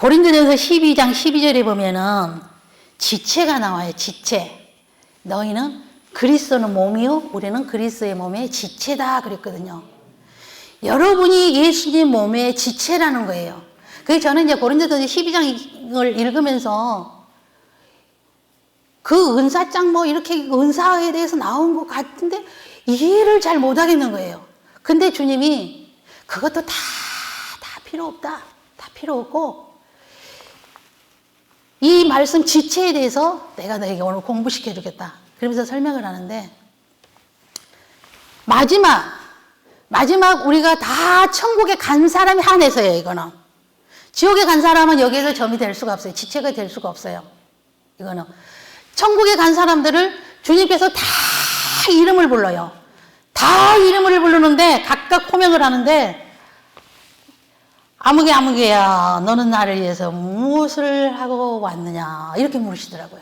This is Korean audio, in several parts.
고린도전서 12장 12절에 보면은 지체가 나와요. 지체. 너희는 그리스도는 몸이요 우리는 그리스도의 몸의 지체다 그랬거든요. 여러분이 예수님 몸의 지체라는 거예요. 그래서 저는 이제 고린도전서 12장을 읽으면서 그 은사장 뭐 이렇게 은사에 대해서 나온 것 같은데 이해를 잘 못하겠는 거예요. 근데 주님이 그것도 다 필요 없다. 다 필요 없고 이 말씀 지체에 대해서 내가 너에게 오늘 공부시켜 주겠다. 그러면서 설명을 하는데 마지막 우리가 다 천국에 간 사람이 한해서요. 이거는 지옥에 간 사람은 여기에서 점이 될 수가 없어요. 지체가 될 수가 없어요. 이거는 천국에 간 사람들을 주님께서 다 이름을 불러요. 다 이름을 부르는데 각각 호명을 하는데 아무개야 너는 나를 위해서 무엇을 하고 왔느냐 이렇게 물으시더라고요.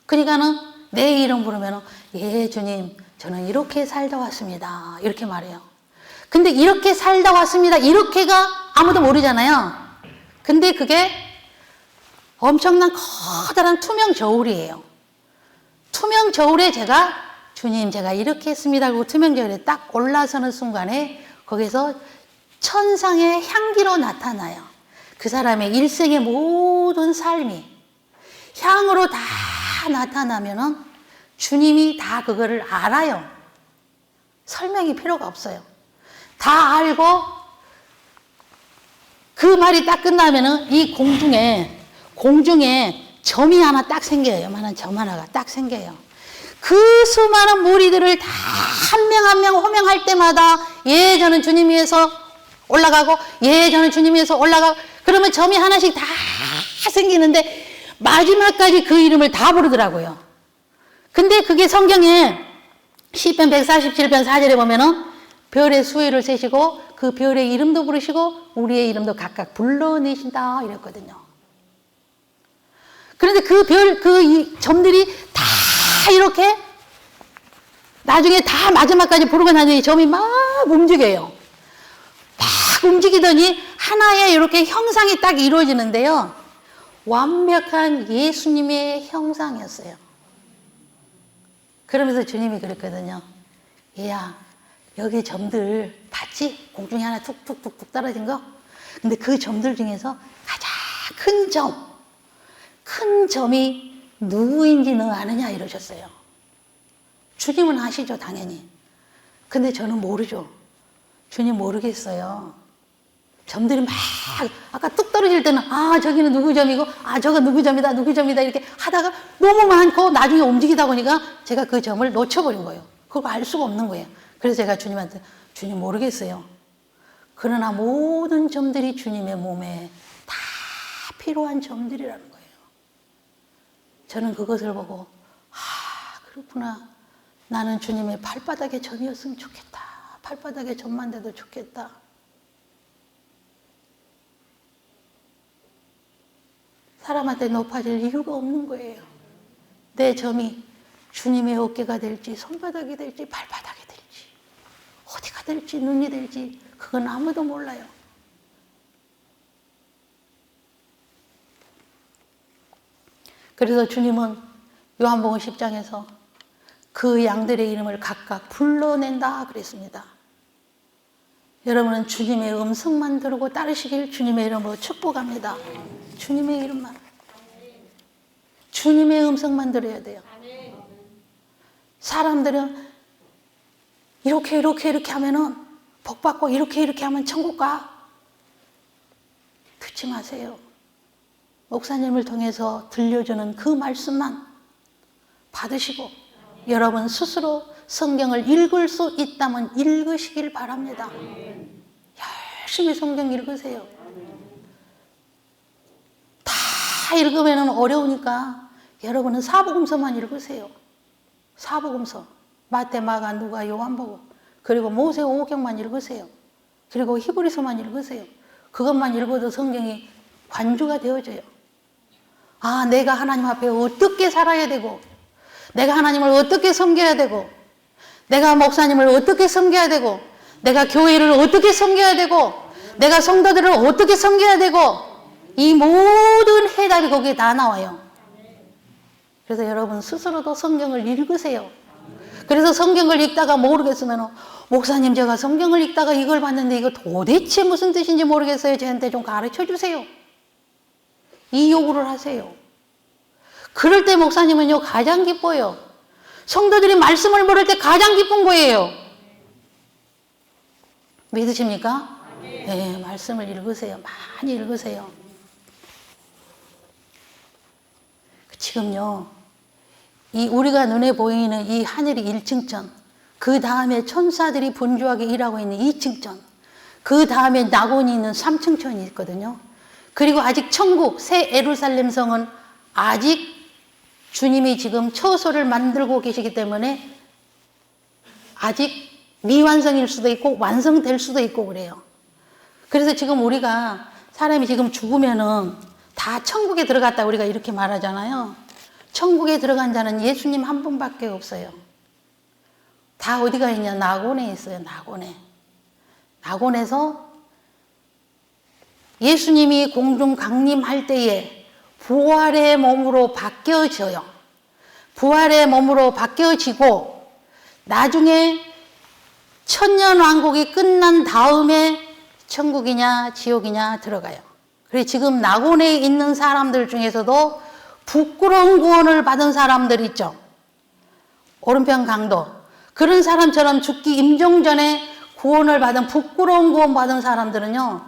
그러니까는 내 이름 부르면 예 주님 저는 이렇게 살다 왔습니다 이렇게 말해요. 근데 이렇게 살다 왔습니다 이렇게가 아무도 모르잖아요. 근데 그게 엄청난 커다란 투명 저울이에요. 투명 저울에 주님 제가 이렇게 했습니다 그리고 투명 저울에 딱 올라서는 순간에 거기서 천상의 향기로 나타나요. 그 사람의 일생의 모든 삶이 향으로 다 나타나면은 주님이 다 그거를 알아요. 설명이 필요가 없어요. 다 알고 그 말이 딱 끝나면은 이 공중에 점이 하나 딱 생겨요. 요만한 점 하나가 딱 생겨요. 그 수많은 무리들을 다 한 명 한 명 호명할 때마다 예 저는 주님 위해서 올라가고 예 저는 주님 위해서 올라가고 그러면 점이 하나씩 다 생기는데 마지막까지 그 이름을 다 부르더라고요. 근데 그게 성경에 시편 147편 4절에 보면은 별의 수위를 세시고 그 별의 이름도 부르시고 우리의 이름도 각각 불러내신다 이랬거든요. 그런데 그 점들이 다 이렇게 나중에 다 마지막까지 부르고 나중에 점이 막 움직여요. 막 움직이더니 하나의 이렇게 형상이 딱 이루어지는데요. 완벽한 예수님의 형상이었어요. 그러면서 주님이 그랬거든요. 얘야, 여기 점들 봤지? 공중에 하나 툭툭툭툭 떨어진 거? 근데 그 점들 중에서 가장 큰 점이 누구인지 너 아느냐 이러셨어요. 주님은 아시죠, 당연히. 근데 저는 모르죠. 주님 모르겠어요. 점들이 막 아까 뚝 떨어질 때는 저기는 누구 점이고 저거 누구 점이다 이렇게 하다가 너무 많고 나중에 움직이다 보니까 제가 그 점을 놓쳐버린 거예요. 그걸 알 수가 없는 거예요. 그래서 제가 주님한테 주님 모르겠어요. 그러나 모든 점들이 주님의 몸에 다 필요한 점들이라는 거예요. 저는 그것을 보고 그렇구나. 나는 주님의 발바닥에 점이었으면 좋겠다. 발바닥에 점만 돼도 좋겠다. 사람한테 높아질 이유가 없는 거예요. 내 점이 주님의 어깨가 될지 손바닥이 될지 발바닥이 될지 어디가 될지 눈이 될지 그건 아무도 몰라요. 그래서 주님은 요한복음 10장에서 그 양들의 이름을 각각 불러낸다 그랬습니다. 여러분은 주님의 음성만 들고 따르시길 주님의 이름으로 축복합니다. 주님의 이름만. 주님의 음성만 들어야 돼요. 사람들은 이렇게 하면은 복 받고 이렇게 하면 천국 가. 듣지 마세요. 목사님을 통해서 들려주는 그 말씀만 받으시고 여러분 스스로 성경을 읽을 수 있다면 읽으시길 바랍니다. 열심히 성경 읽으세요. 다 읽으면 어려우니까 여러분은 사복음서만 읽으세요. 사복음서 마태, 마가, 누가, 요한복음 그리고 모세오경만 읽으세요. 그리고 히브리서만 읽으세요. 그것만 읽어도 성경이 관주가 되어져요. 내가 하나님 앞에 어떻게 살아야 되고 내가 하나님을 어떻게 섬겨야 되고 내가 목사님을 어떻게 섬겨야 되고 내가 교회를 어떻게 섬겨야 되고 내가 성도들을 어떻게 섬겨야 되고 이 모든 해답이 거기에 다 나와요. 그래서 여러분 스스로도 성경을 읽으세요. 그래서 성경을 읽다가 모르겠으면 목사님 제가 성경을 읽다가 이걸 봤는데 이거 도대체 무슨 뜻인지 모르겠어요. 저한테 좀 가르쳐 주세요. 이 요구를 하세요. 그럴 때 목사님은요 가장 기뻐요. 성도들이 말씀을 모를 때 가장 기쁜 거예요. 믿으십니까? 네, 말씀을 읽으세요. 많이 읽으세요. 지금요 이 우리가 눈에 보이는 이 하늘이 1층천, 그 다음에 천사들이 분주하게 일하고 있는 2층천, 그 다음에 낙원이 있는 3층천이 있거든요. 그리고 아직 천국, 새 예루살렘 성은 아직 주님이 지금 처소를 만들고 계시기 때문에 아직 미완성일 수도 있고 완성될 수도 있고 그래요. 그래서 지금 우리가 사람이 지금 죽으면은 다 천국에 들어갔다 우리가 이렇게 말하잖아요. 천국에 들어간 자는 예수님 한 분밖에 없어요. 다 어디가 있냐? 낙원에 있어요. 낙원에. 낙원에서 예수님이 공중 강림할 때에 부활의 몸으로 바뀌어져요. 부활의 몸으로 바뀌어지고 나중에 천년왕국이 끝난 다음에 천국이냐 지옥이냐 들어가요. 그래서 지금 낙원에 있는 사람들 중에서도 부끄러운 구원을 받은 사람들 있죠. 오른편 강도. 그런 사람처럼 죽기 임종 전에 구원을 받은 부끄러운 구원 받은 사람들은요.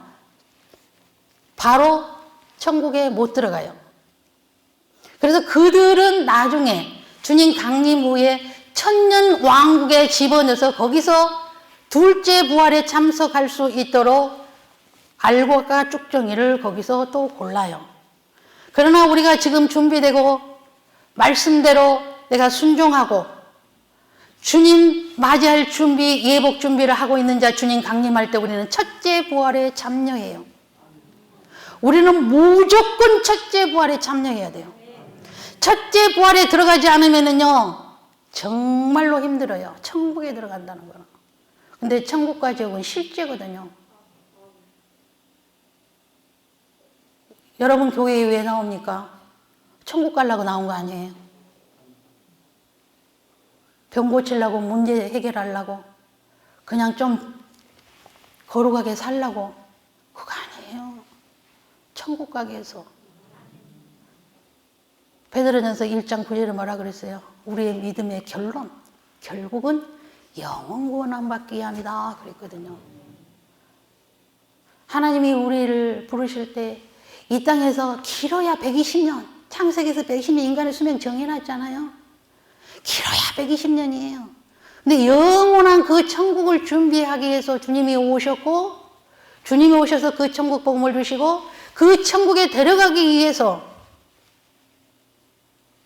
바로 천국에 못 들어가요. 그래서 그들은 나중에 주님 강림 후에 천년 왕국에 집어넣어서 거기서 둘째 부활에 참석할 수 있도록 알곡과 쭉정이를 거기서 또 골라요. 그러나 우리가 지금 준비되고 말씀대로 내가 순종하고 주님 맞이할 준비, 예복 준비를 하고 있는 자 주님 강림할 때 우리는 첫째 부활에 참여해요. 우리는 무조건 첫째 부활에 참여해야 돼요. 첫째 부활에 들어가지 않으면요 정말로 힘들어요. 천국에 들어간다는 거는. 근데 천국과 지옥은 실제거든요. 여러분 교회에 왜 나옵니까? 천국 가려고 나온 거 아니에요? 병 고치려고 문제 해결하려고 그냥 좀 거룩하게 살려고 그거 아니에요. 천국 가기 위해서. 베드로전서 1장 9절에 뭐라 그랬어요? 우리의 믿음의 결론, 결국은 영원 구원 받기 위함이다 그랬거든요. 하나님이 우리를 부르실 때 이 땅에서 길어야 120년, 창세기에서 120년 인간의 수명 정해놨잖아요. 길어야 120년이에요. 근데 영원한 그 천국을 준비하기 위해서 주님이 오셨고, 주님이 오셔서 그 천국 복음을 주시고, 그 천국에 데려가기 위해서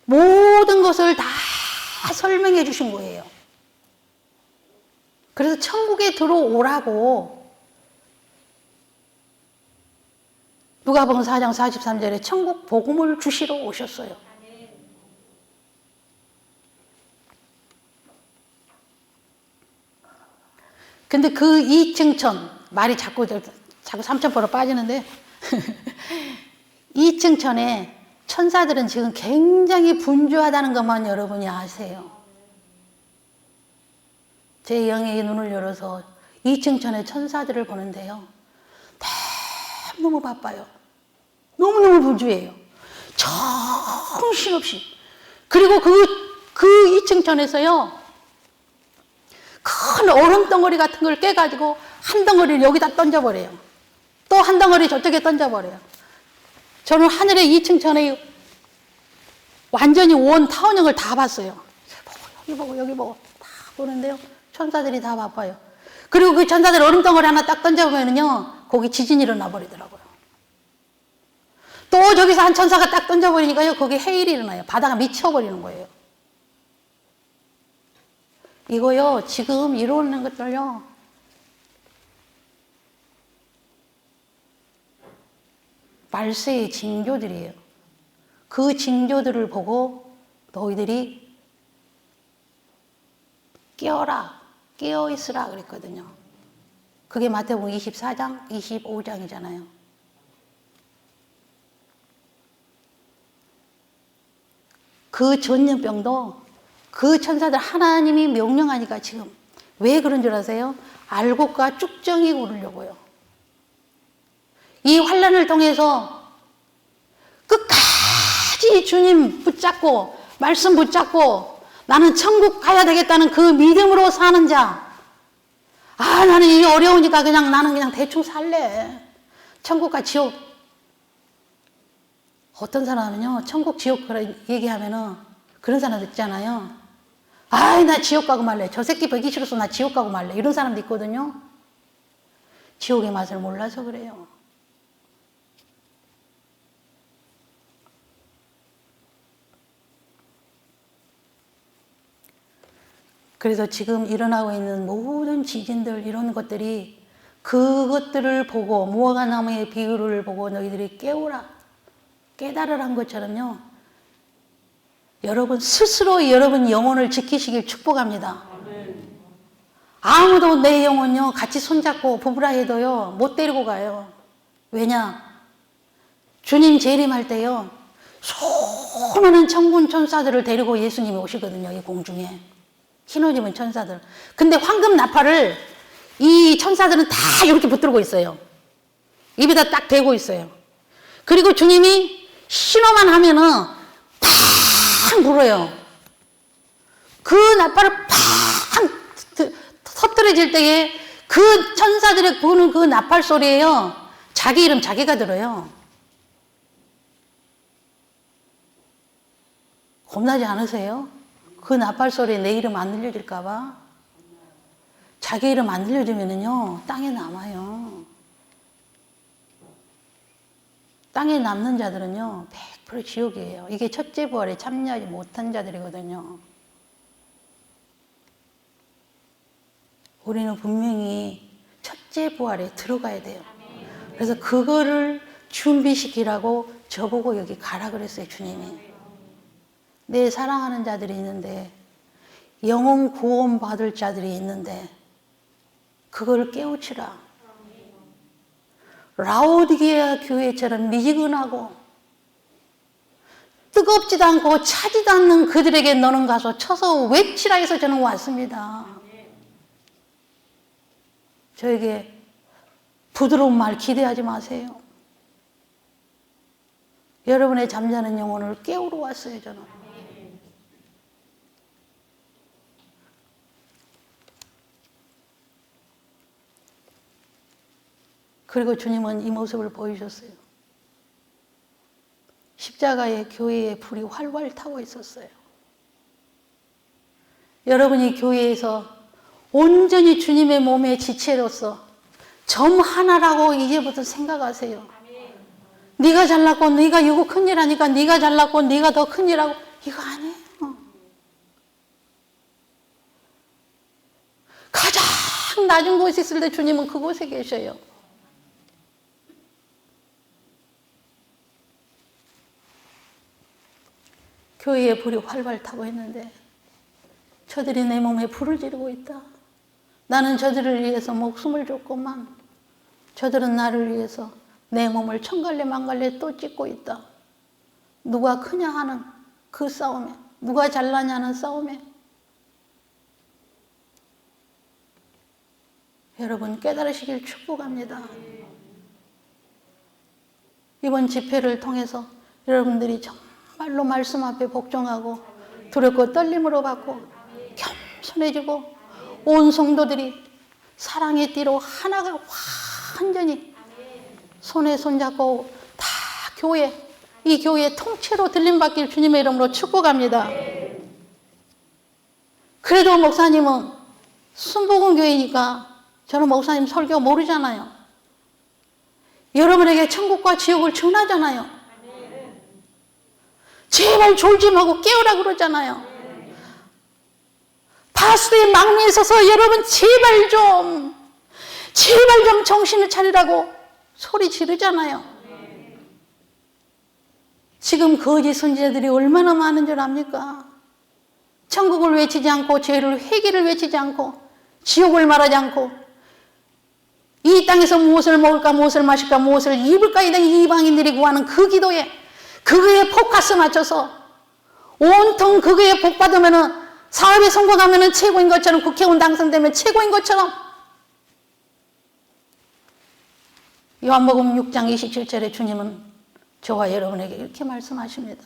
모든 것을 다 설명해 주신 거예요. 그래서 천국에 들어오라고 누가복음 4장 43절에 천국 복음을 주시러 오셨어요. 근데 그 이층천, 말이 자꾸 삼천포로 빠지는데 이층천에 천사들은 지금 굉장히 분주하다는 것만 여러분이 아세요. 제 영의 눈을 열어서 이층천의 천사들을 보는데요. 너무 바빠요. 너무너무 분주해요. 정신없이. 그리고 그 이층천에서요. 큰 얼음 덩어리 같은 걸 깨가지고 한 덩어리를 여기다 던져버려요. 또 한 덩어리 저쪽에 던져버려요. 저는 하늘의 이층천에 완전히 온 타원형을 다 봤어요. 여기 보고 여기 보고 다 보는데요. 천사들이 다 바빠요. 그리고 그 천사들 얼음 덩어리 하나 딱 던져보면요. 거기 지진이 일어나 버리더라고요. 또 저기서 한 천사가 딱 던져버리니까요. 거기 해일이 일어나요. 바다가 미쳐버리는 거예요. 이거요. 지금 이루어지는 것들요. 말세의 징조들이에요. 그 징조들을 보고 너희들이 깨어라, 깨어있으라 그랬거든요. 그게 마태복음 24장, 25장이잖아요. 그 전염병도 그 천사들 하나님이 명령하니까 지금 왜 그런 줄 아세요? 알곡과 쭉정이 오르려고요. 이 환난을 통해서 끝까지 주님 붙잡고 말씀 붙잡고 나는 천국 가야 되겠다는 그 믿음으로 사는 자. 아, 나는 이게 어려우니까 나는 그냥 대충 살래. 천국과 지옥. 어떤 사람은요, 천국 지옥 얘기하면은 그런 사람 있잖아요. 아이, 나 지옥 가고 말래. 저 새끼 보기 싫어서 나 지옥 가고 말래. 이런 사람도 있거든요. 지옥의 맛을 몰라서 그래요. 그래서 지금 일어나고 있는 모든 지진들 이런 것들이 그것들을 보고 무화과나무의 비유를 보고 너희들이 깨달으란 것처럼요. 여러분 스스로 여러분 영혼을 지키시길 축복합니다. 아무도 내 영혼요 같이 손잡고 부부라 해도요 못 데리고 가요. 왜냐? 주님 재림할 때요 수많은 천군 천사들을 데리고 예수님이 오시거든요. 이 공중에. 흰 옷 입은 천사들. 근데 황금 나팔을 이 천사들은 다 이렇게 붙들고 있어요. 입에다 딱 대고 있어요. 그리고 주님이 신호만 하면은 팍 불어요. 그 나팔을 팍 터뜨려질 때에 그 천사들의 부는 그 나팔 소리에요. 자기 이름 자기가 들어요. 겁나지 않으세요? 그 나팔 소리에 내 이름 안 들려질까봐. 자기 이름 안 들려지면은요, 땅에 남아요. 땅에 남는 자들은요, 100% 지옥이에요. 이게 첫째 부활에 참여하지 못한 자들이거든요. 우리는 분명히 첫째 부활에 들어가야 돼요. 그래서 그거를 준비시키라고 저보고 여기 가라 그랬어요, 주님이. 내 사랑하는 자들이 있는데, 영혼 구원 받을 자들이 있는데, 그걸 깨우치라. 라오디게아 교회처럼 미지근하고 뜨겁지도 않고 차지도 않는 그들에게 너는 가서 쳐서 외치라 해서 저는 왔습니다. 저에게 부드러운 말 기대하지 마세요. 여러분의 잠자는 영혼을 깨우러 왔어요, 저는. 그리고 주님은 이 모습을 보여주셨어요. 십자가의 교회의 불이 활활 타고 있었어요. 여러분이 교회에서 온전히 주님의 몸의 지체로서 점 하나라고 이제부터 생각하세요. 네가 잘났고 네가 이거 큰일 하니까 네가 잘났고 네가 더 큰일하고 이거 아니에요. 가장 낮은 곳에 있을 때 주님은 그곳에 계셔요. 교회에 불이 활활 타고 있는데 저들이 내 몸에 불을 지르고 있다. 나는 저들을 위해서 목숨을 줬건만 저들은 나를 위해서 내 몸을 천갈래 만갈래 또 찢고 있다. 누가 크냐 하는 그 싸움에, 누가 잘나냐는 싸움에. 여러분 깨달으시길 축복합니다. 이번 집회를 통해서 여러분들이 정말로 말씀 앞에 복종하고 두렵고 떨림으로 받고 겸손해지고 온 성도들이 사랑의 띠로 하나가 완전히 손에 손잡고 다 교회, 이 교회 통째로 들림받길 주님의 이름으로 축복합니다. 그래도 목사님은 순복음교회니까 저는 목사님 설교 모르잖아요. 여러분에게 천국과 지옥을 전하잖아요. 제발 졸지 말고 깨우라 그러잖아요. 파수의 막내에 서서 여러분 제발 좀 정신을 차리라고 소리 지르잖아요. 지금 거짓 선지자들이 얼마나 많은 줄 압니까? 천국을 외치지 않고 죄를 회개를 외치지 않고 지옥을 말하지 않고 이 땅에서 무엇을 먹을까 무엇을 마실까 무엇을 입을까 이런 이방인들이 구하는 그 기도에 그거에 포커스 맞춰서 온통 그거에 복 받으면은 사업에 성공하면은 최고인 것처럼 국회의원 당선되면 최고인 것처럼 요한복음 6장 27절에 주님은 저와 여러분에게 이렇게 말씀하십니다.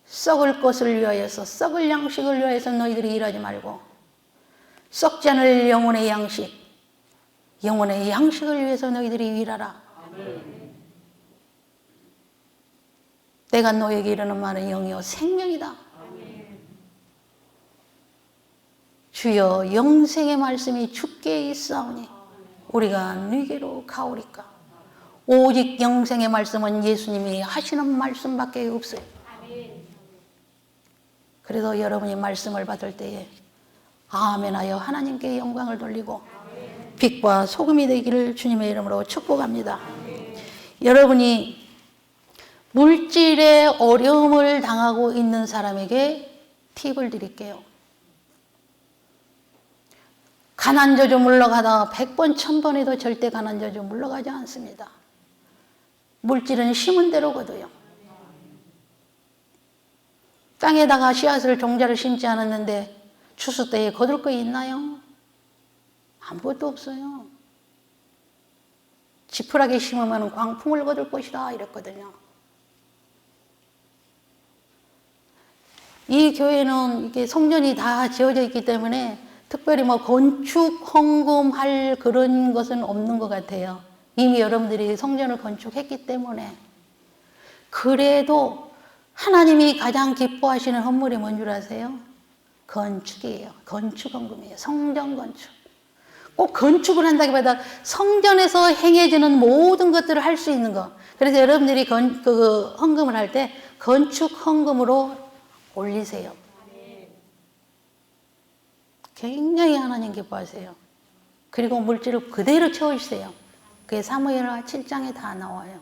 썩을 것을 위하여서 썩을 양식을 위하여서 너희들이 일하지 말고 썩지 않을 영혼의 양식 영혼의 양식을 위해서 너희들이 일하라. 아멘. 내가 너에게 이르는 말은 영이요 생명이다. 아멘. 주여 영생의 말씀이 주께 있사오니 우리가 네게로 가오리까. 오직 영생의 말씀은 예수님이 하시는 말씀밖에 없어요. 아멘. 그래서 여러분이 말씀을 받을 때에 아멘하여 하나님께 영광을 돌리고 아멘. 빛과 소금이 되기를 주님의 이름으로 축복합니다. 아멘. 여러분이 물질의 어려움을 당하고 있는 사람에게 팁을 드릴게요. 가난저주 물러가다 100번 1000번에도 절대 가난저주 물러가지 않습니다. 물질은 심은 대로 거둬요. 땅에다가 씨앗을 종자를 심지 않았는데 추수 때에 거둘 거 있나요? 아무것도 없어요. 지푸라기 심으면 광풍을 거둘 것이다 이랬거든요. 이 교회는 이게 성전이 다 지어져 있기 때문에 특별히 뭐 건축 헌금할 그런 것은 없는 것 같아요. 이미 여러분들이 성전을 건축했기 때문에. 그래도 하나님이 가장 기뻐하시는 헌물이 뭔 줄 아세요? 건축이에요. 건축 헌금이에요. 성전 건축. 꼭 건축을 한다기보다 성전에서 행해지는 모든 것들을 할 수 있는 거. 그래서 여러분들이 헌금을 할 때 건축 헌금으로 올리세요. 굉장히 하나님 기뻐하세요. 그리고 물질을 그대로 채워주세요. 그게 사무엘하 7장에 다 나와요.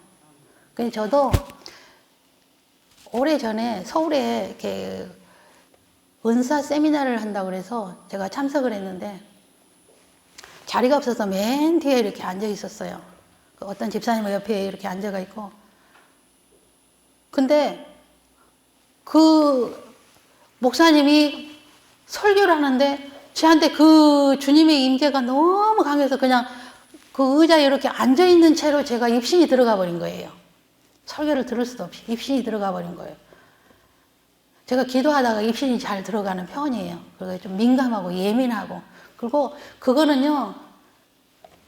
그래서 저도 오래전에 서울에 이렇게 은사 세미나를 한다고 그래서 제가 참석을 했는데 자리가 없어서 맨 뒤에 이렇게 앉아 있었어요. 어떤 집사님 옆에 이렇게 앉아가 있고. 근데 그 목사님이 설교를 하는데 저한테 그 주님의 임재가 너무 강해서 그냥 그 의자에 이렇게 앉아있는 채로 제가 입신이 들어가 버린 거예요. 설교를 들을 수도 없이 입신이 들어가 버린 거예요. 제가 기도하다가 입신이 잘 들어가는 편이에요. 그리고 좀 민감하고 예민하고. 그리고 그거는요,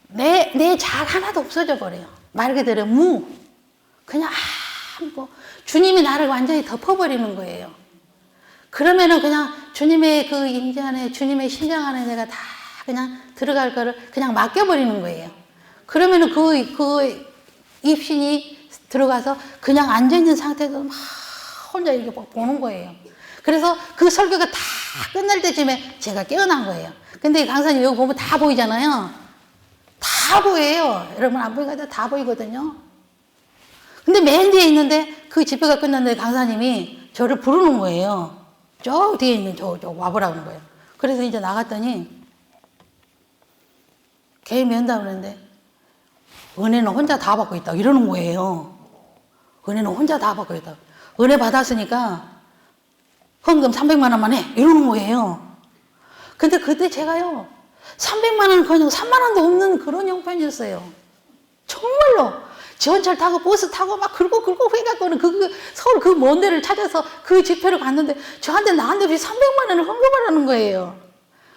내 잘 하나도 없어져 버려요. 말 그대로 그냥 주님이 나를 완전히 덮어버리는 거예요. 그러면은 그냥 주님의 그 임재 안에, 주님의 심장 안에 내가 다 그냥 들어갈 거를 그냥 맡겨버리는 거예요. 그러면은 그 입신이 들어가서 그냥 앉아있는 상태에서 막 혼자 이렇게 보는 거예요. 그래서 그 설교가 다 끝날 때쯤에 제가 깨어난 거예요. 근데 강사님 여기 보면 다 보이잖아요. 다 보여요. 여러분 안 보이거든요. 다 보이거든요. 근데 맨 뒤에 있는데 그 집회가 끝났는데 강사님이 저를 부르는 거예요. 저 뒤에 있는 저 와보라는 거예요. 그래서 이제 나갔더니 개인 면담을 했는데 은혜는 혼자 다 받고 있다 이러는 거예요. 은혜는 혼자 다 받고 있다. 은혜 받았으니까 헌금 300만 원만 해 이러는 거예요. 근데 그때 제가요 300만 원 그냥 3만 원도 없는 그런 형편이었어요. 정말로 지하철 타고 버스 타고 막 긁고 해갖고는 서울 그 먼 데를 찾아서 그 집회를 갔는데 나한테 300만 원을 헌금하라는 거예요.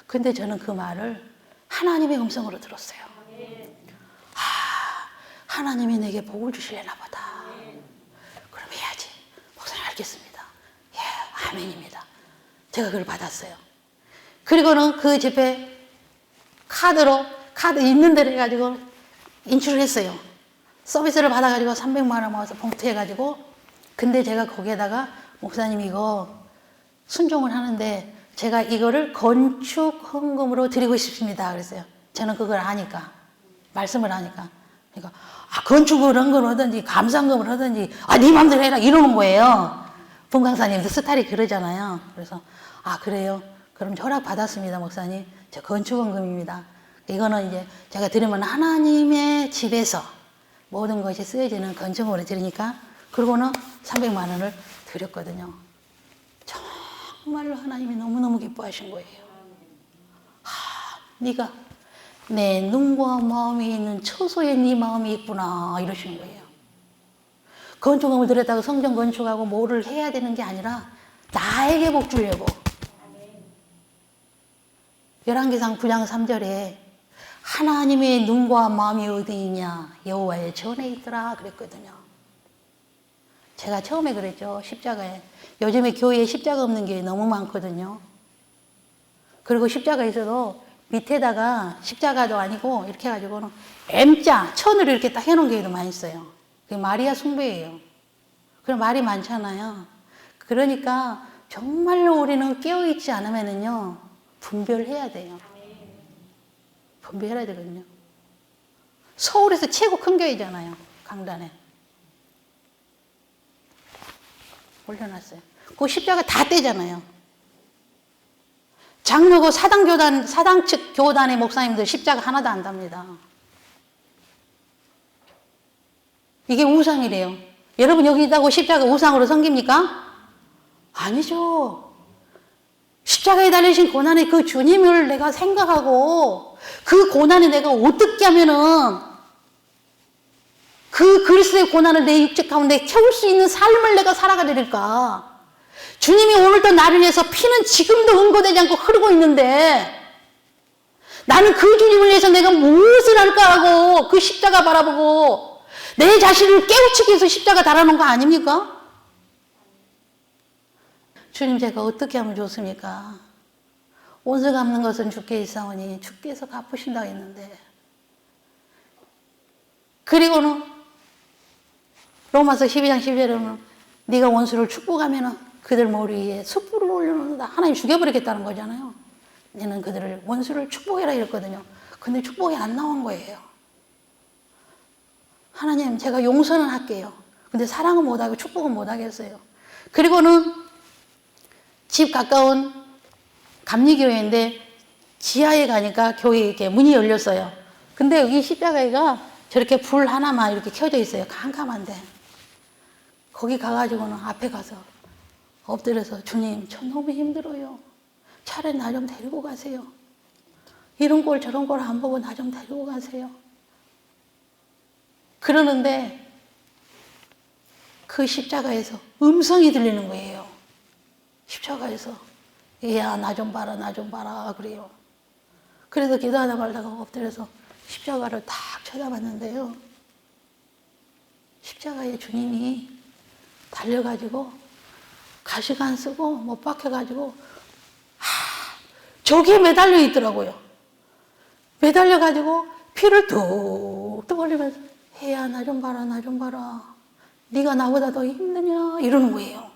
근데 저는 그 말을 하나님의 음성으로 들었어요. 하나님이 내게 복을 주시려나 보다. 그럼 해야지. 목사님 알겠습니다. 예, 아멘입니다. 제가 그걸 받았어요. 그리고는 그 집회 카드 있는 대로 해가지고 인출을 했어요. 서비스를 받아가지고 300만 원 모아서 봉투해가지고. 근데 제가 거기에다가 목사님 이거 순종을 하는데 제가 이거를 건축 헌금으로 드리고 싶습니다. 그랬어요. 저는 그걸 아니까. 말씀을 하니까. 그러니까 건축을 헌금을 하든지 감상금을 하든지 네 맘대로 해라 이러는 거예요. 본강사님도 스타일이 그러잖아요. 그래서 그래요. 그럼 허락 받았습니다, 목사님. 저 건축 헌금입니다. 이거는 이제 제가 드리면 하나님의 집에서 모든 것이 쓰여지는 건축으로 드리니까 그러고는 300만 원을 드렸거든요. 정말로 하나님이 너무너무 기뻐하신 거예요. 네가 내 눈과 마음이 있는 처소에 네 마음이 있구나 이러시는 거예요. 건축물을 들였다고 성전 건축하고 뭐를 해야 되는 게 아니라 나에게 복 주려고. 열왕기상 9장 3절에 하나님의 눈과 마음이 어디 있냐 여호와의 전에 있더라 그랬거든요. 제가 처음에 그랬죠. 십자가에. 요즘에 교회에 십자가 없는 게 너무 많거든요. 그리고 십자가 있어도 밑에다가 십자가도 아니고 이렇게 해가지고는 M자 천으로 이렇게 딱 해놓은 교회도 많이 있어요. 그게 마리아 숭배예요. 그럼 말이 많잖아요. 그러니까 정말로 우리는 깨어있지 않으면은요 분별해야 돼요. 분별해야 되거든요. 서울에서 최고 큰 교회잖아요. 강단에 올려놨어요. 그 십자가 다 떼잖아요. 장로고 사당교단, 사당 측 교단의 목사님들 십자가 하나도 안 답니다. 이게 우상이래요. 여러분 여기 있다고 십자가 우상으로 섬깁니까? 아니죠. 십자가에 달리신 고난의 그 주님을 내가 생각하고 그 고난에 내가 어떻게 하면은 그 그리스도의 고난을 내 육체 가운데 채울 수 있는 삶을 내가 살아가리까. 주님이 오늘도 나를 위해서 피는 지금도 응고되지 않고 흐르고 있는데 나는 그 주님을 위해서 내가 무엇을 할까 하고 그 십자가 바라보고 내 자신을 깨우치기 위해서 십자가 달아놓은 거 아닙니까? 주님 제가 어떻게 하면 좋습니까? 온수 갚는 것은 주께 있사오니 주께서 갚으신다고 했는데 그리고는 로마서 12장 12절에는 네가 원수를 축복하면 그들 머리 위에 숯불을 올려놓는다. 하나님 죽여버리겠다는 거잖아요. 너는 그들을 원수를 축복해라 이랬거든요. 근데 축복이 안 나온 거예요. 하나님 제가 용서는 할게요. 근데 사랑은 못하고 축복은 못하겠어요. 그리고는 집 가까운 감리교회인데 지하에 가니까 교회에 이렇게 문이 열렸어요. 근데 여기 십자가가 저렇게 불 하나만 이렇게 켜져 있어요. 캄캄한데. 거기 가가지고는 앞에 가서 엎드려서 주님 저 너무 힘들어요. 차라리 나 좀 데리고 가세요. 이런 꼴 저런 꼴 안 보고 나 좀 데리고 가세요. 그러는데 그 십자가에서 음성이 들리는 거예요. 십자가에서 야 나 좀 봐라 나 좀 봐라 그래요. 그래서 기도하다 말다가 엎드려서 십자가를 딱 쳐다봤는데요. 십자가에 주님이 달려가지고 가시가 안 쓰고 못 박혀가지고 저기에 매달려 있더라고요. 매달려가지고 피를 뚝뚝 흘리면서 혜야 나 좀 봐라 나 좀 봐라. 네가 나보다 더 힘드냐 이러는 거예요.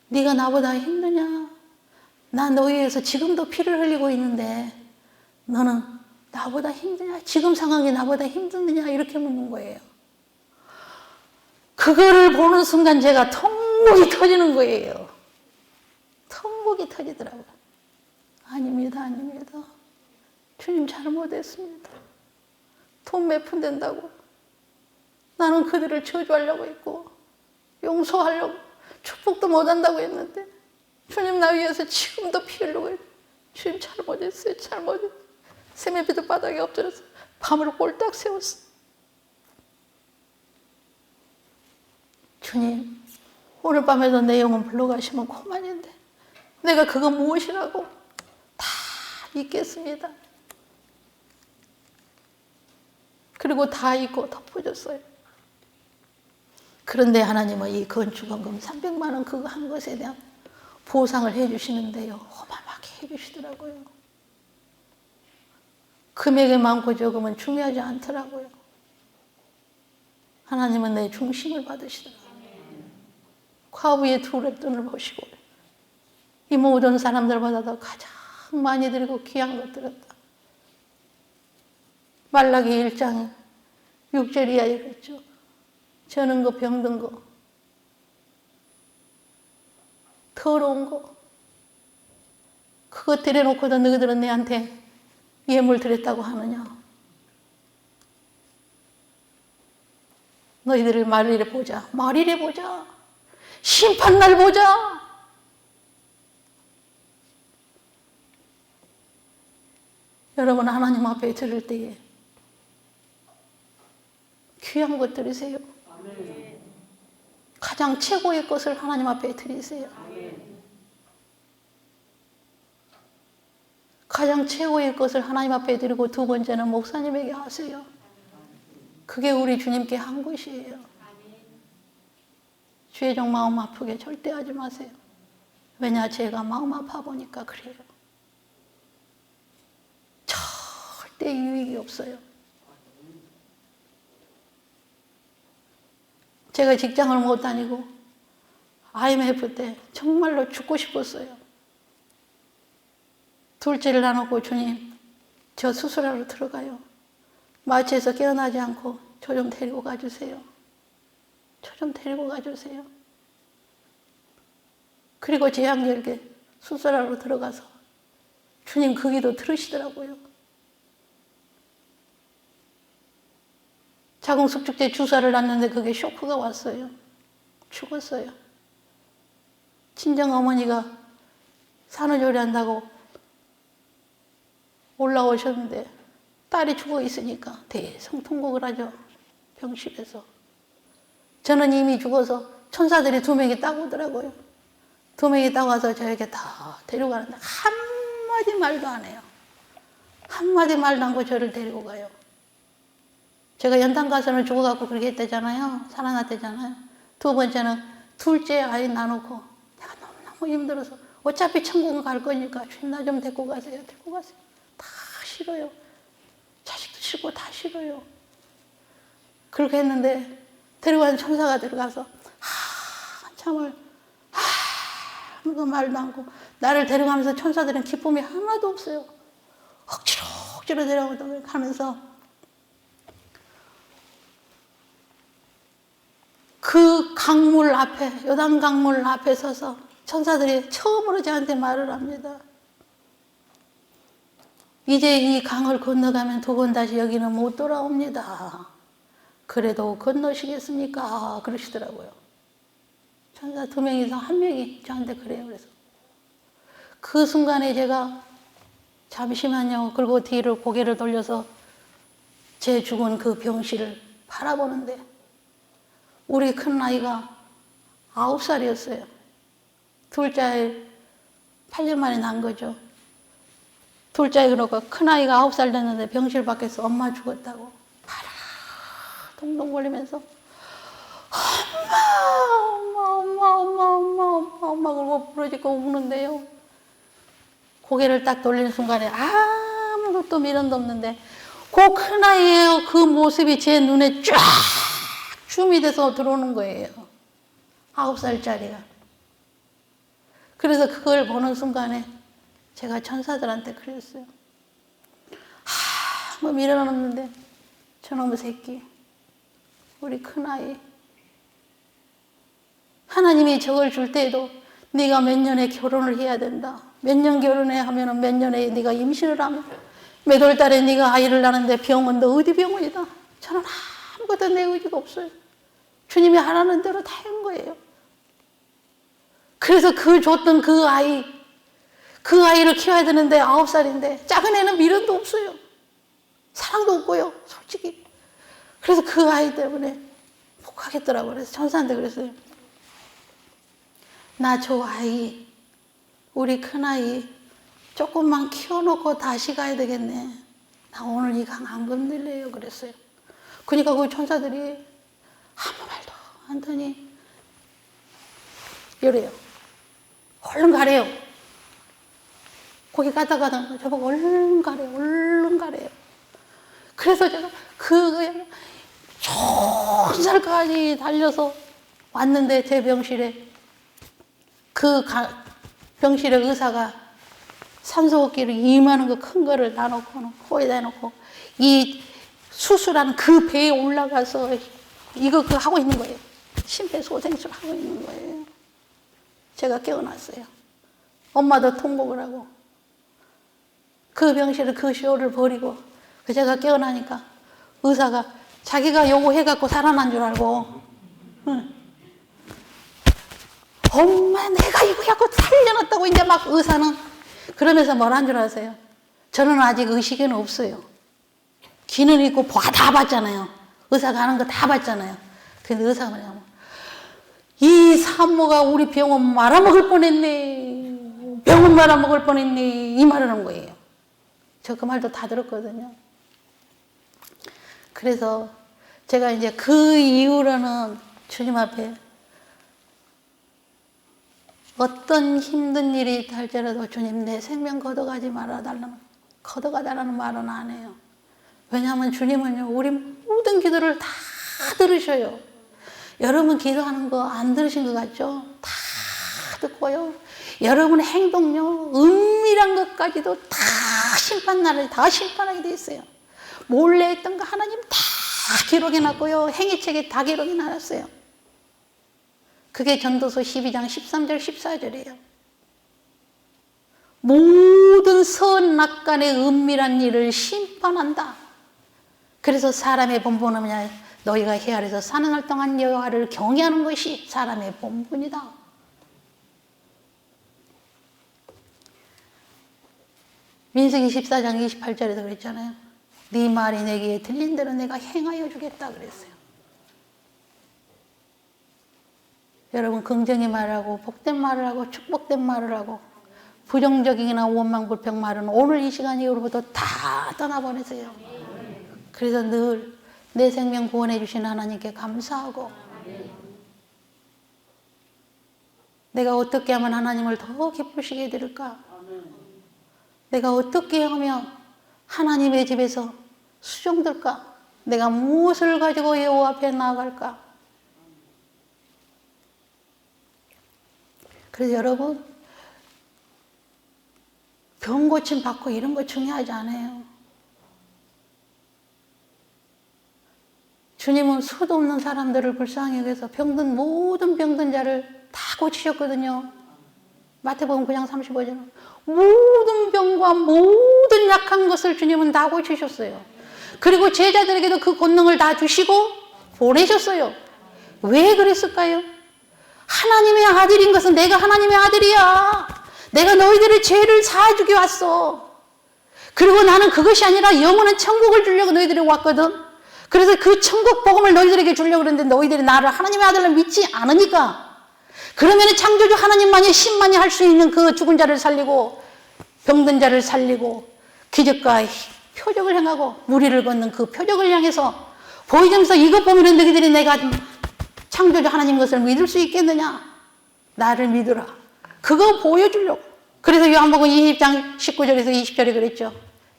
네가 나보다 힘드냐. 나 너에 의해서 지금도 피를 흘리고 있는데 너는 나보다 힘드냐. 지금 상황이 나보다 힘드냐 이렇게 묻는 거예요. 그거를 보는 순간 제가 턱목이 터지는 거예요. 턱목이 터지더라고요. 아닙니다, 아닙니다. 주님 잘못했습니다. 돈 몇 푼 된다고 나는 그들을 저주하려고 했고 용서하려고 축복도 못한다고 했는데 주님 나 위해서 지금도 피 흘리고 있고 주님 잘못했어요, 잘못했어요. 세메비도 바닥에 엎드려서 밤을 꼴딱 세웠어요. 주님 오늘 밤에도 내 영혼 불러가시면 그만인데 내가 그거 무엇이라고 다 잊겠습니다. 그리고 다 잊고 덮어줬어요. 그런데 하나님은 이 건축원금 300만 원 그거 한 것에 대한 보상을 해주시는데요. 어마어마하게 해주시더라고요. 금액이 많고 적으면 중요하지 않더라고요. 하나님은 내 중심을 받으시더라고요. 과부의 두 랩돈을 보시고 이 모든 사람들보다도 가장 많이 드리고 귀한 것 드렸다. 말라기 1장 6절 이하에 그랬죠. 저는 거 병든 거 더러운 거 그거 드려놓고도 너희들은 내한테 예물 드렸다고 하느냐. 너희들을 말일에 보자. 말일에 보자. 심판날 보자. 여러분 하나님 앞에 드릴 때에 귀한 것 드리세요. 가장 최고의 것을 하나님 앞에 드리세요. 가장 최고의 것을 하나님 앞에 드리고 두 번째는 목사님에게 하세요. 그게 우리 주님께 한 것이에요. 죄종 마음 아프게 절대 하지 마세요. 왜냐, 제가 마음 아파 보니까 그래요. 절대 유익이 없어요. 제가 직장을 못 다니고 IMF 때 정말로 죽고 싶었어요. 둘째를 놔놓고 주님, 저 수술하러 들어가요. 마취해서 깨어나지 않고 저 좀 데리고 가주세요. 저 좀 데리고 가주세요. 그리고 제왕절개 수술하러 들어가서 주님 그 기도 들으시더라고요. 자궁숙축제 주사를 놨는데 그게 쇼크가 왔어요. 죽었어요. 친정 어머니가 산후조리 한다고 올라오셨는데 딸이 죽어 있으니까 대성통곡을 하죠. 병실에서. 저는 이미 죽어서 천사들이 2명이 따오더라고요. 2명이 따와서 저에게 다 데려가는데 한마디 말도 안 해요. 한마디 말도 안 하고 저를 데리고 가요. 제가 연탄가스는 죽어갖고 그렇게 했대잖아요. 살아났대잖아요. 두 번째는 둘째 아이 놔놓고 내가 너무너무 힘들어서 어차피 천국은 갈 거니까 주님 나 좀 데리고 가세요. 데리고 가세요. 다 싫어요. 자식도 싫고 다 싫어요. 그렇게 했는데 데려간 천사가 들어가서 한참을 아무도 말도 않고 나를 데려가면서 천사들은 기쁨이 하나도 없어요. 억지로 데려가면서 그 강물 앞에, 요단 강물 앞에 서서 천사들이 처음으로 저한테 말을 합니다. 이제 이 강을 건너가면 두 번 다시 여기는 못 돌아옵니다. 그래도 건너시겠습니까? 그러시더라고요. 천사 2명이서 1명이 저한테 그래요. 그래서 그 순간에 제가 잠시만요. 그리고 뒤로 고개를 돌려서 제 죽은 그 병실을 바라보는데 우리 큰아이가 9살이었어요. 둘째 아이 8년 만에 난 거죠. 둘째 아이 그러고 큰아이가 9살 됐는데 병실 밖에서 엄마 죽었다고 파라 동동 걸리면서 엄마 그러고 부러지고 우는데요. 고개를 딱 돌리는 순간에 아무것도 미련도 없는데 그 큰아이의 그 모습이 제 눈에 쫙 줌이 돼서 들어오는 거예요. 9살짜리가. 그래서 그걸 보는 순간에 제가 천사들한테 그랬어요. 뭐 미련 없는데 저놈의 새끼, 우리 큰아이. 하나님이 저걸 줄 때에도 네가 몇 년에 결혼을 해야 된다. 몇 년 결혼해 하면 몇 년에 네가 임신을 하면 몇 월 달에 네가 아이를 낳는데 병원 너 어디 병원이다. 저는 아무것도 내 의지가 없어요. 주님이 하라는 대로 다 한 거예요. 그래서 그 줬던 그 아이를 키워야 되는데 9살인데 작은 애는 미련도 없어요. 사랑도 없고요, 솔직히. 그래서 그 아이 때문에 못 가겠더라고요. 그래서 천사한테 그랬어요. 나 저 아이, 우리 큰아이 조금만 키워놓고 다시 가야 되겠네. 나 오늘 이 강 안 건들래요. 그랬어요. 그러니까 그 천사들이 아무 말도 안 하더니 이래요. 얼른 가래요. 거기 가다가는 저보고 얼른 가래요. 얼른 가래요. 그래서 제가 그 촌살까지 달려서 왔는데 제 병실에 병실에 의사가 산소호흡기를 이만한 거 큰 거를 놔놓고 코에다 놓고 이 수술한 그 배에 올라가서 이거 그거 하고 있는 거예요. 심폐소생술 하고 있는 거예요. 제가 깨어났어요. 엄마도 통곡을 하고 그 병실에 그 쇼를 버리고 제가 깨어나니까 의사가 자기가 요거 해갖고 살아난 줄 알고 엄마 내가 이거 해갖고 살려놨다고 이제 막 의사는 그러면서 뭐라는 줄 아세요? 저는 아직 의식은 없어요. 귀는 있고 다 봤잖아요. 의사가 하는 거 다 봤잖아요. 근데 의사가 뭐냐면 이 산모가 우리 병원 말아먹을 뻔했네. 병원 말아먹을 뻔했네. 이 말을 한 거예요. 저 그 말도 다 들었거든요. 그래서 제가 이제 그 이후로는 주님 앞에 어떤 힘든 일이 할지라도 주님 내 생명 걷어가지 걷어가달라는 말은 안 해요. 왜냐하면 주님은요 우리 모든 기도를 다 들으셔요. 여러분 기도하는 거 안 들으신 것 같죠? 다 듣고요. 여러분 행동요 은밀한 것까지도 다 심판날에 다 심판하게 돼 있어요. 몰래 했던 거 하나님 다 기록해놨고요. 행위책에 다 기록해놨어요. 그게 전도서 12장 13절 14절이에요. 모든 선악간의 은밀한 일을 심판한다. 그래서 사람의 본분은 뭐냐? 너희가 해 아래서 사는 날 동안 여호와를 경외하는 것이 사람의 본분이다. 민수기 14장 28절에도 그랬잖아요. 네 말이 내게 들린 대로 내가 행하여 주겠다 그랬어요. 여러분 긍정의 말하고 복된 말을 하고 축복된 말을 하고 부정적이나 원망불평 말은 오늘 이 시간 이후로부터 다 떠나보내세요. 그래서 늘 내 생명 구원해 주신 하나님께 감사하고 내가 어떻게 하면 하나님을 더 기쁘시게 해드릴까? 내가 어떻게 하면 하나님의 집에서 수종들까? 내가 무엇을 가지고 여호와 앞에 나아갈까? 그래서 여러분 병 고침 받고 이런 거 중요하지 않아요. 주님은 수도 없는 사람들을 불쌍히 여겨서 모든 병든 자를 다 고치셨거든요. 마태복음 9장 35절은 모든 병과 모든 약한 것을 주님은 다 고치셨어요. 그리고 제자들에게도 그 권능을 다 주시고 보내셨어요. 왜 그랬을까요? 하나님의 아들인 것은 내가 하나님의 아들이야. 내가 너희들의 죄를 사해주기 왔어. 그리고 나는 그것이 아니라 영원한 천국을 주려고 너희들이 왔거든. 그래서 그 천국 복음을 너희들에게 주려고 그러는데 너희들이 나를 하나님의 아들로 믿지 않으니까. 그러면 창조주 하나님만이 신만이 할 수 있는 그 죽은 자를 살리고 병든 자를 살리고 기적과 표적을 행하고 무리를 걷는 그 표적을 향해서 보이면서 이것 보면 너희들이 내가 창조주 하나님 것을 믿을 수 있겠느냐? 나를 믿으라. 그거 보여주려고. 그래서 요한복음 20장 19절에서 20절에 그랬죠.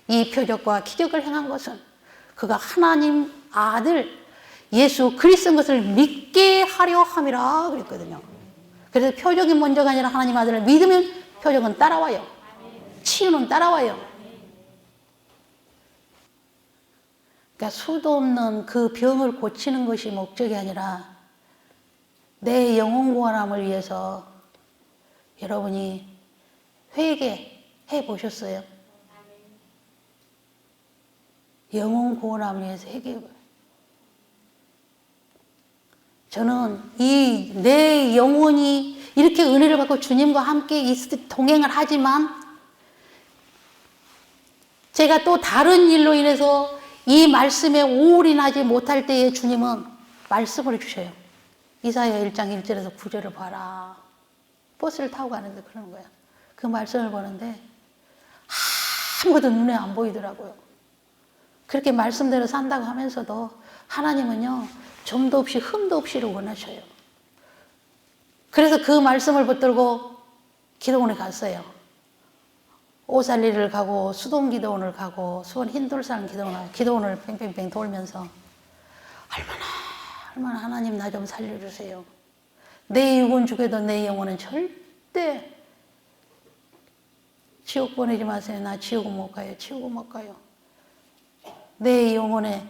이 표적과 기적을 행한 것은 그가 하나님 아들 예수 그리스도인 것을 믿게 하려 함이라 그랬거든요. 그래서 표적이 먼저가 아니라 하나님 아들을 믿으면 표적은 따라와요. 치유는 따라와요. 그러니까 수도 없는 그 병을 고치는 것이 목적이 아니라 내 영혼 구원함을 위해서 여러분이 회개해 보셨어요? 영혼 구원함을 위해서 회개해 보세요. 저는 이 내 영혼이 이렇게 은혜를 받고 주님과 함께 동행을 하지만 제가 또 다른 일로 인해서 이 말씀에 올인하지 못할 때에 주님은 말씀을 주셔요. 이사야 1장 1절에서 9절을 봐라. 버스를 타고 가는데 그러는 거야. 그 말씀을 보는데 아무것도 눈에 안 보이더라고요. 그렇게 말씀대로 산다고 하면서도 하나님은요 점도 없이 흠도 없이를 원하셔요. 그래서 그 말씀을 붙들고 기도원에 갔어요. 오살리를 가고 수동 기도원을 가고 수원 흰돌산 기도원을 뺑뺑뺑 돌면서 얼마나 하나님 나 좀 살려주세요. 내 육은 죽여도 내 영혼은 절대 지옥 보내지 마세요. 나 지옥은 못 가요. 지옥은 못 가요. 내 영혼에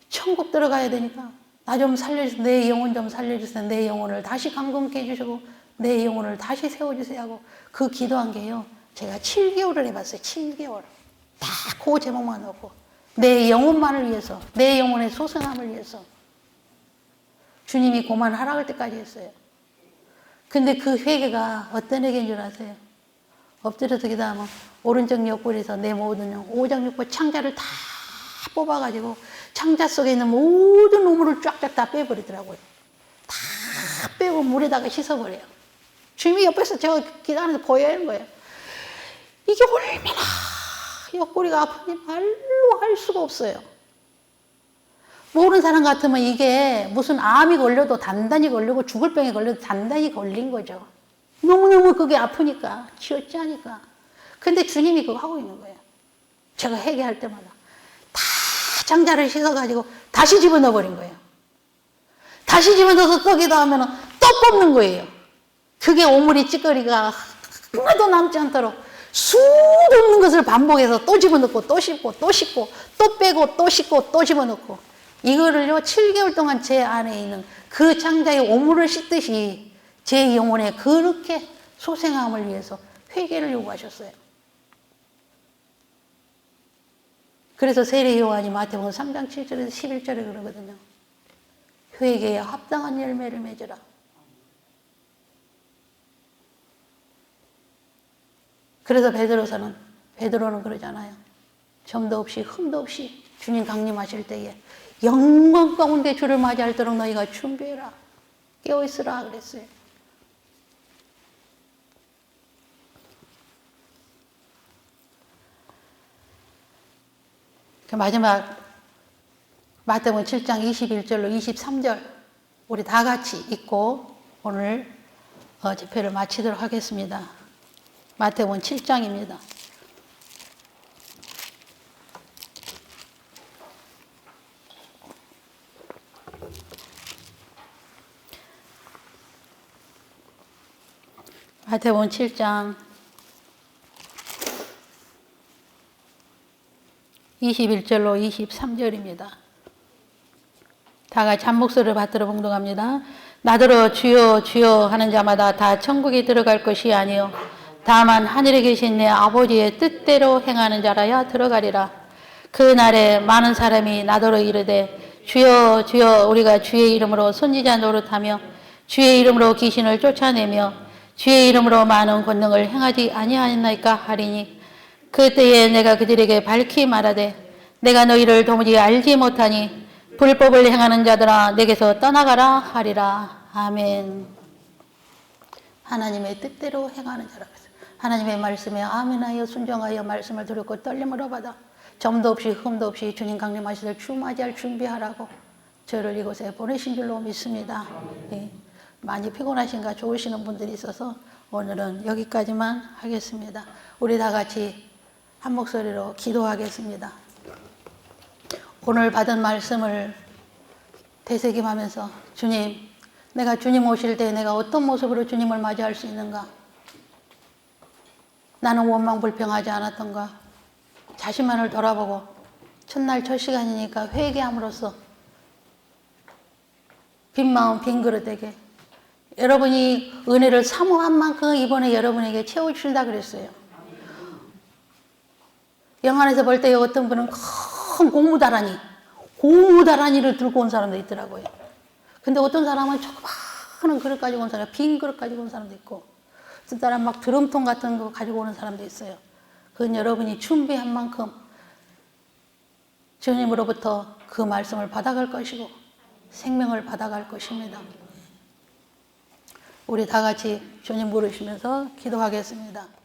천국 들어가야 되니까 나 좀 살려주세요. 내 영혼 좀 살려주세요. 내 영혼을 다시 강건케 해주시고 내 영혼을 다시 세워주세요 하고 그 기도한 게요. 제가 7개월을 해봤어요. 7개월. 다 그 제목만 놓고 내 영혼만을 위해서 내 영혼의 소생함을 위해서 주님이 고만 하락할 때까지 했어요. 근데 그 회개가 어떤 회개인 줄 아세요? 엎드려서 기도하면 오른쪽 옆구리에서 내 모든 오장육부 창자를 다 뽑아가지고 창자 속에 있는 모든 우물을 쫙쫙 다 빼버리더라고요. 다 빼고 물에다가 씻어버려요. 주님이 옆에서 저 기도하는데 보여야 거예요. 이게 얼마나 옆구리가 아픈지 말로 할 수가 없어요. 모르는 사람 같으면 이게 무슨 암이 걸려도 단단히 걸리고 죽을 병에 걸려도 단단히 걸린 거죠. 너무너무 그게 아프니까, 치웠지 하니까. 근데 주님이 그거 하고 있는 거예요. 제가 회개할 때마다. 다 창자를 씻어가지고 다시 집어넣어 버린 거예요. 다시 집어넣어서 또 기도하면 또 뽑는 거예요. 그게 오물이 찌꺼리가 하나도 남지 않도록 수도 없는 것을 반복해서 또 집어넣고 또 씻고 또 씻고 또 빼고 또 씻고 또 집어넣고 이거를요 7개월 동안 제 안에 있는 그 창자의 오물을 씻듯이 제 영혼에 그렇게 소생함을 위해서 회개를 요구하셨어요. 그래서 세례 요한이 마태복음 3장 7절에서 11절에 그러거든요. 회개에 합당한 열매를 맺으라. 그래서 베드로는 그러잖아요. 점도 없이 흠도 없이 주님 강림하실 때에 영광 가운데 주를 맞이할 때록 너희가 준비해라. 깨어있으라 그랬어요. 마지막 마태복음 7장 21절로 23절 우리 다 같이 읽고 오늘 집회를 마치도록 하겠습니다. 마태복음 7장입니다. 마태복음 7장 21절로 23절입니다. 다 같이 한 목소리를 받들어 봉독합니다. 나더러 주여 주여 하는 자마다 다 천국에 들어갈 것이 아니요 다만 하늘에 계신 내 아버지의 뜻대로 행하는 자라야 들어가리라. 그 날에 많은 사람이 나더러 이르되 주여 주여 우리가 주의 이름으로 선지자 노릇하며 주의 이름으로 귀신을 쫓아내며 주의 이름으로 많은 권능을 행하지 아니하였나이까 하리니 그때에 내가 그들에게 밝히 말하되 내가 너희를 도무지 알지 못하니 불법을 행하는 자들아 내게서 떠나가라 하리라. 아멘. 하나님의 뜻대로 행하는 자라고 했어요. 하나님의 말씀에 아멘하여 순종하여 말씀을 들었고 떨림으로 받아 점도 없이 흠도 없이 주님 강림하시를 주맞이할 준비하라고 저를 이곳에 보내신 줄로 믿습니다. 예. 많이 피곤하신가 좋으시는 분들이 있어서 오늘은 여기까지만 하겠습니다. 우리 다 같이 한 목소리로 기도하겠습니다. 오늘 받은 말씀을 되새김하면서 주님, 내가 주님 오실 때 내가 어떤 모습으로 주님을 맞이할 수 있는가? 나는 원망불평하지 않았던가? 자신만을 돌아보고 첫날 첫 시간이니까 회개함으로써 빈 마음 빈 그릇에게 여러분이 은혜를 사모한 만큼 이번에 여러분에게 채워주신다 그랬어요. 영안에서 볼 때 어떤 분은 큰 고무다라니를 들고 온 사람도 있더라고요. 근데 어떤 사람은 조그마한 그릇 가지고 온 사람, 빈 그릇 가지고 온 사람도 있고, 어떤 사람 막 드럼통 같은 거 가지고 오는 사람도 있어요. 그건 여러분이 준비한 만큼 주님으로부터 그 말씀을 받아갈 것이고 생명을 받아갈 것입니다. 우리 다 같이 주님 부르시면서 기도하겠습니다.